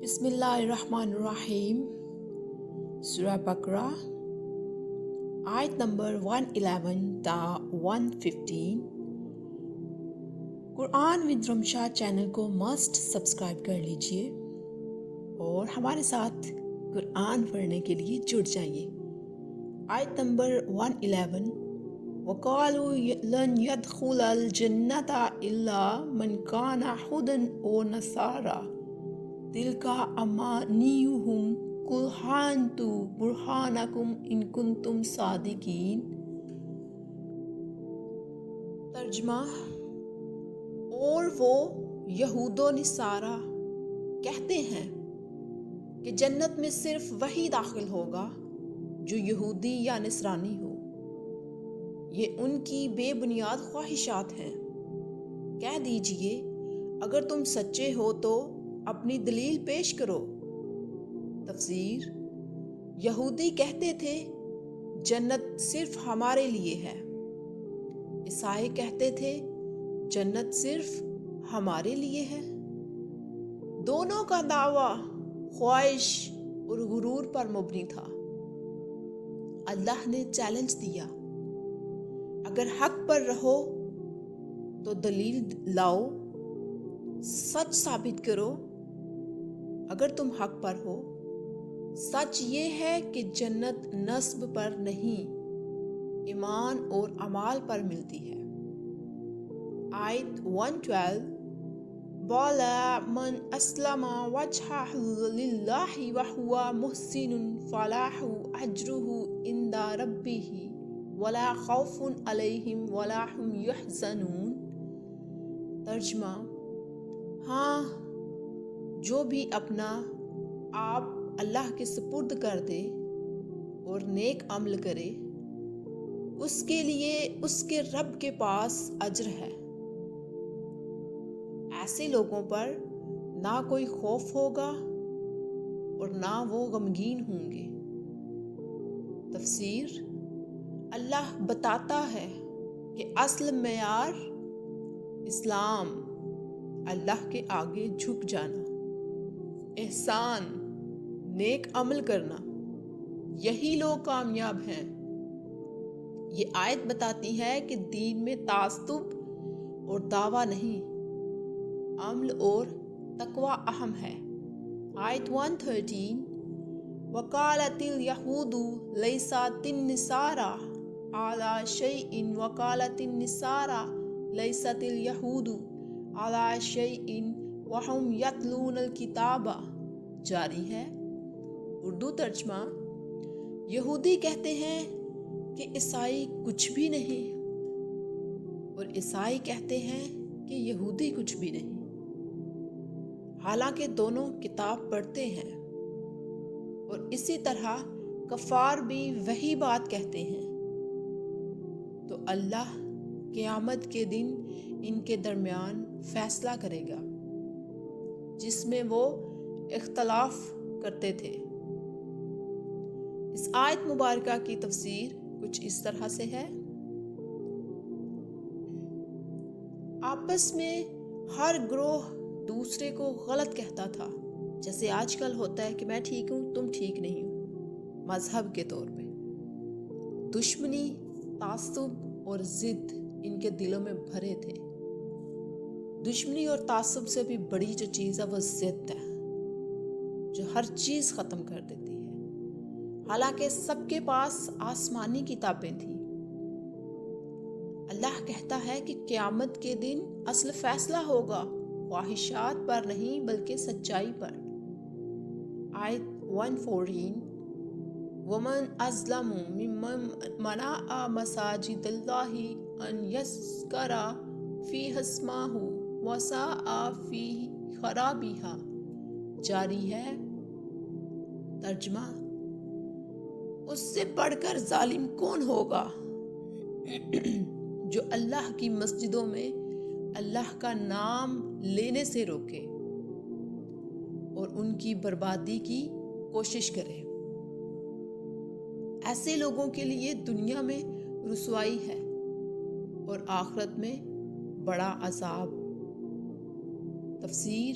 بسم اللہ الرحمن الرحیم۔ سورہ بقرہ آیت نمبر 111 تا 115۔ قرآن ود رمشا چینل کو مسٹ سبسکرائب کر لیجئے اور ہمارے ساتھ قرآن پڑھنے کے لیے جڑ جائیے۔ آیت نمبر 111، وَقَالُوا لَن يَدْخُلَ الْجَنَّةَ إِلَّا مَنْ كَانَ هُودًا أَوْ نَصَارَىٰ تِلْكَ أَمَانِيُّهُمْ قُلْ هَاتُوا بُرْهَانَكُمْ إِن كُنتُمْ صَادِقِينَ۔ ترجمہ: اور وہ یہود و نصارہ کہتے ہیں کہ جنت میں صرف وہی داخل ہوگا جو یہودی یا نصرانی ہو۔ یہ ان کی بے بنیاد خواہشات ہیں۔ کہہ دیجئے اگر تم سچے ہو تو اپنی دلیل پیش کرو۔ تفسیر: یہودی کہتے تھے جنت صرف ہمارے لیے ہے، عیسائی کہتے تھے جنت صرف ہمارے لیے ہے۔ دونوں کا دعویٰ خواہش اور غرور پر مبنی تھا۔ اللہ نے چیلنج دیا، اگر حق پر رہو تو دلیل لاؤ، سچ ثابت کرو۔ اگر تم حق پر ہو، سچ یہ ہے کہ جنت نسب پر نہیں، ایمان اور اعمال پر ملتی ہے۔ آیت 112، بَلَىٰ مَنْ أَسْلَمَ وَجْهَهُ لِلَّهِ وَهُوَ مُحْسِنٌ فَلَهُ أَجْرُهُ عِندَ رَبِّهِ وَلَا خَوْفٌ عَلَيْهِمْ وَلَا هُمْ يَحْزَنُونَ۔ ترجمہ: ہاں، جو بھی اپنا آپ اللہ کے سپرد کر دے اور نیک عمل کرے، اس کے لیے اس کے رب کے پاس اجر ہے۔ ایسے لوگوں پر نہ کوئی خوف ہوگا اور نہ وہ غمگین ہوں گے۔ تفسیر: اللہ بتاتا ہے کہ اصل معیار اسلام، اللہ کے آگے جھک جانا، احسان، نیک عمل کرنا، یہی لوگ کامیاب ہیں۔ یہ آیت بتاتی ہے کہ دین میں تعصب اور دعویٰ نہیں، عمل اور تقویٰ اہم ہے۔ آیت 113، وَقَالَتِ الْيَهُودُ لَيْسَتِ النَّصَارَىٰ عَلَىٰ شَيْءٍ وَقَالَتِ النَّصَارَىٰ لَيْسَتِ الْيَهُودُ عَلَىٰ شَيْءٍ وَهُمْ يَتْلُونَ الْكِتَابَ جاری ہے۔ اردو ترجمہ: یہودی کہتے ہیں کہ عیسائی کچھ بھی نہیں، اور عیسائی کہتے ہیں کہ یہودی کچھ بھی نہیں، حالانکہ دونوں کتاب پڑھتے ہیں۔ اور اسی طرح کفار بھی وہی بات کہتے ہیں۔ تو اللہ قیامت کے دن ان کے درمیان فیصلہ کرے گا جس میں وہ اختلاف کرتے تھے۔ اس آیت مبارکہ کی تفسیر کچھ اس طرح سے ہے: آپس میں ہر گروہ دوسرے کو غلط کہتا تھا، جیسے آج کل ہوتا ہے کہ میں ٹھیک ہوں تم ٹھیک نہیں ہو، مذہب کے طور پہ۔ دشمنی، تعصب اور ضد ان کے دلوں میں بھرے تھے۔ دشمنی اور تعصب سے بھی بڑی جو چیز ہے وہ ضد ہے، جو ہر چیز ختم کر دیتی ہے۔ حالانکہ سب کے پاس آسمانی کتابیں تھیں۔ اللہ کہتا ہے کہ قیامت کے دن اصل فیصلہ ہوگا خواہشات پر نہیں بلکہ سچائی پر۔ آیت 114، وَمَنْ أَظْلَمُ مِمَّنْ مَنَعَ مَسَاجِدَ اللَّهِ أَنْ يُذْكَرَ فِيهَا اسْمُهُ وَسَعَىٰ فِي خَرَابِهَا جاری ہے۔ ترجمہ: اس سے بڑھ کر ظالم کون ہوگا جو اللہ کی مسجدوں میں اللہ کا نام لینے سے روکے اور ان کی بربادی کی کوشش کرے۔ ایسے لوگوں کے لیے دنیا میں رسوائی ہے اور آخرت میں بڑا عذاب۔ تفسیر: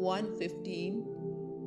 115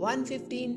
115